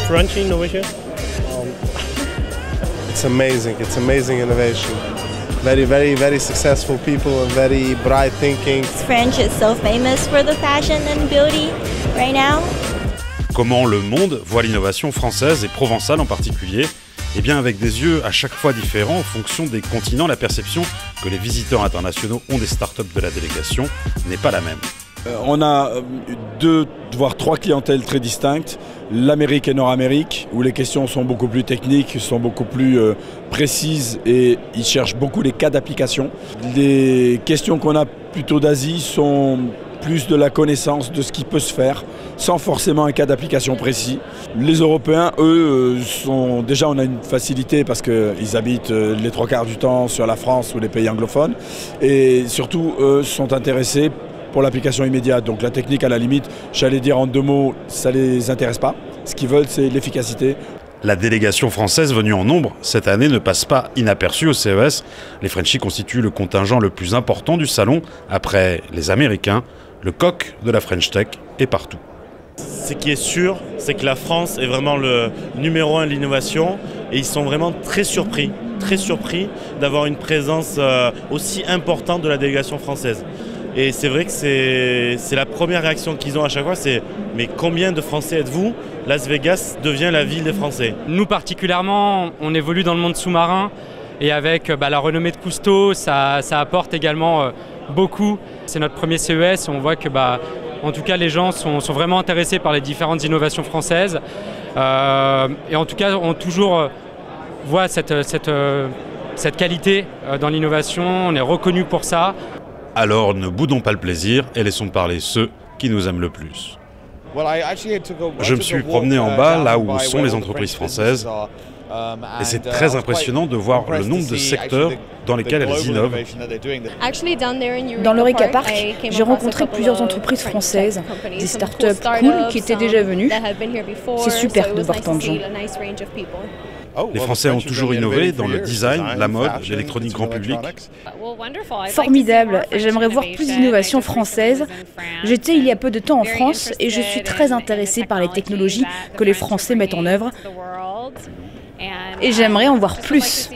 French innovation. It's amazing. It's amazing innovation. Very successful people and very bright thinking. French is so famous for the fashion and beauty right now. Comment le monde voit l'innovation française et provençale en particulier? Eh bien avec des yeux à chaque fois différents en fonction des continents, la perception que les visiteurs internationaux ont des startups de la délégation n'est pas la même. On a 2 voire 3 clientèles très distinctes, l'Amérique et Nord-Amérique, où les questions sont beaucoup plus techniques, sont beaucoup plus précises et ils cherchent beaucoup les cas d'application. Les questions qu'on a plutôt d'Asie sont plus de la connaissance de ce qui peut se faire, sans forcément un cas d'application précis. Les Européens, eux, déjà on a une facilité parce qu'ils habitent les 3/4 du temps sur la France ou les pays anglophones, et surtout, eux, sont intéressés pour l'application immédiate. Donc la technique, à la limite, j'allais dire en 2 mots, ça ne les intéresse pas. Ce qu'ils veulent, c'est l'efficacité. La délégation française venue en nombre cette année ne passe pas inaperçue au CES. Les Frenchies constituent le contingent le plus important du salon. Après les Américains, le coq de la French Tech est partout. Ce qui est sûr, c'est que la France est vraiment le numéro 1 de l'innovation et ils sont vraiment très surpris d'avoir une présence aussi importante de la délégation française. Et c'est vrai que c'est la première réaction qu'ils ont à chaque fois, c'est « mais combien de Français êtes-vous » Las Vegas devient la ville des Français. Nous particulièrement, on évolue dans le monde sous-marin et avec la renommée de Cousteau, ça apporte également beaucoup. C'est notre premier CES et on voit que en tout cas les gens sont vraiment intéressés par les différentes innovations françaises. Et en tout cas, on toujours voit cette qualité dans l'innovation, on est reconnu pour ça. Alors ne boudons pas le plaisir et laissons parler ceux qui nous aiment le plus. Je me suis promené en bas, là où sont les entreprises françaises, et c'est très impressionnant de voir le nombre de secteurs dans lesquels elles innovent. Dans l'Eureka Park, j'ai rencontré plusieurs entreprises françaises, des startups cool qui étaient déjà venues. C'est super de voir tant de gens. Les Français ont toujours innové dans le design, la mode, l'électronique grand public. Formidable, j'aimerais voir plus d'innovations françaises. J'étais il y a peu de temps en France et je suis très intéressée par les technologies que les Français mettent en œuvre. Et j'aimerais en voir plus.